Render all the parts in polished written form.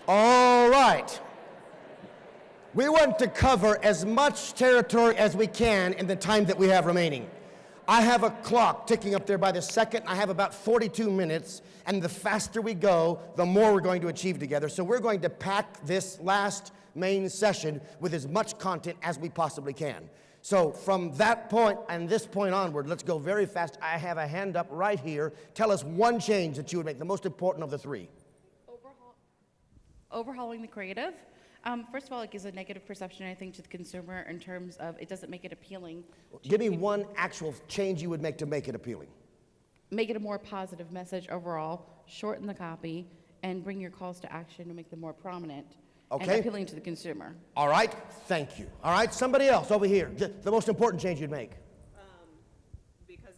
All right. We want to cover as much territory as we can in the time that we have remaining. I have a clock ticking up there by the second. I have about 42 minutes, and the faster we go, the more we're going to achieve together. So we're going to pack this last main session with as much content as we possibly can. So from that point and this point onward, let's go very fast. I have a hand up right here. Tell us one change that you would make, the most important of the three. Overhauling the creative. First of all, it gives a negative perception, I think, to the consumer in terms of it doesn't make it appealing. Give me one actual change you would make to make it appealing. Make it a more positive message overall, shorten the copy, and bring your calls to action to make them more prominent and appealing to the consumer. All right, thank you. All right, somebody else over here. The most important change you'd make. Because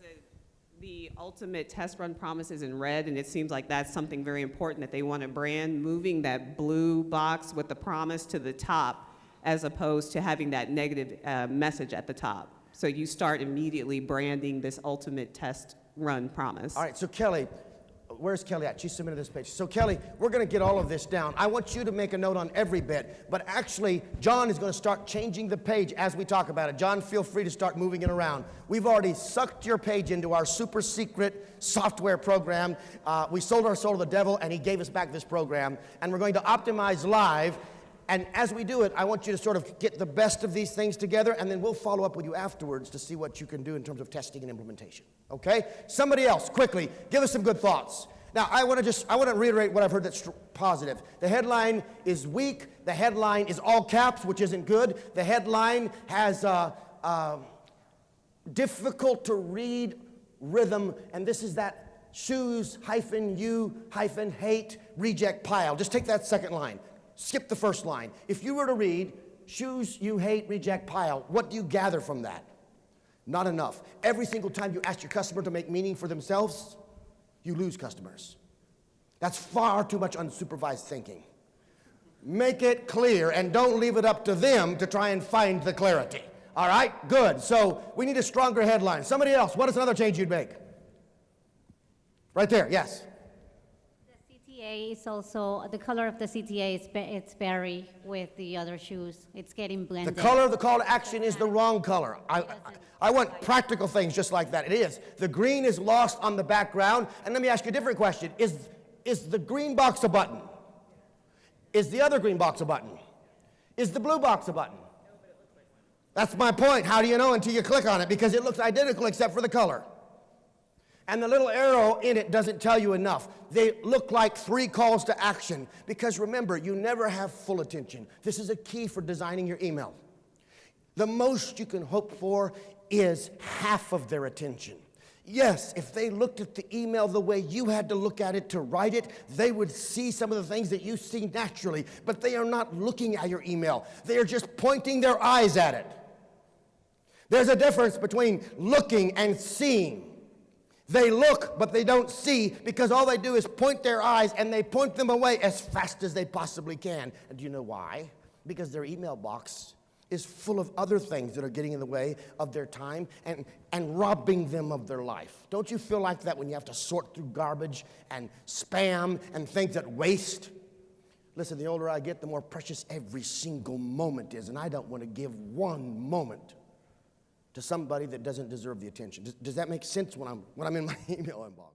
the ultimate test run promise is in red, and it seems like that's something very important that they want to brand, moving that blue box with the promise to the top as opposed to having that negative message at the top. So you start immediately branding this ultimate test run promise. All right, so Kelly, where's Kelly at? She submitted this page. So Kelly, we're going to get all of this down. I want you to make a note on every bit, but actually, John is going to start changing the page as we talk about it. John, feel free to start moving it around. We've already sucked your page into our super secret software program. We sold our soul to the devil, and he gave us back this program, and we're going to optimize live. And as we do it, I want you to sort of get the best of these things together, and then we'll follow up with you afterwards to see what you can do in terms of testing and implementation. Okay? Somebody else, quickly, give us some good thoughts. Now, I want to reiterate what I've heard that's positive. The headline is weak. The headline is all caps, which isn't good. The headline has difficult to read rhythm, and this is that shoes-you-hate reject pile. Just take that second line. Skip the first line. If you were to read, shoes you hate, reject pile, what do you gather from that? Not enough. Every single time you ask your customer to make meaning for themselves, you lose customers. That's far too much unsupervised thinking. Make it clear and don't leave it up to them to try and find the clarity. All right? Good. So we need a stronger headline. Somebody else, what is another change you'd make? Right there, yes. CTA is also, the color of the CTA is it's berry with the other shoes. It's getting blended. The color of the call to action is the wrong color. I want practical things just like that. It is. The green is lost on the background. And let me ask you a different question. Is the green box a button? Is the other green box a button? Is the blue box a button? That's my point. How do you know until you click on it? Because it looks identical except for the color. And the little arrow in it doesn't tell you enough. They look like 3 calls to action. Because remember, you never have full attention. This is a key for designing your email. The most you can hope for is half of their attention. Yes, if they looked at the email the way you had to look at it to write it, they would see some of the things that you see naturally. But they are not looking at your email. They are just pointing their eyes at it. There's a difference between looking and seeing. They look, but they don't see, because all they do is point their eyes, and they point them away as fast as they possibly can. And do you know why? Because their email box is full of other things that are getting in the way of their time and robbing them of their life. Don't you feel like that when you have to sort through garbage and spam and things that waste? Listen, the older I get, the more precious every single moment is, and I don't want to give one moment to somebody that doesn't deserve the attention. Does that make sense when I'm in my email inbox?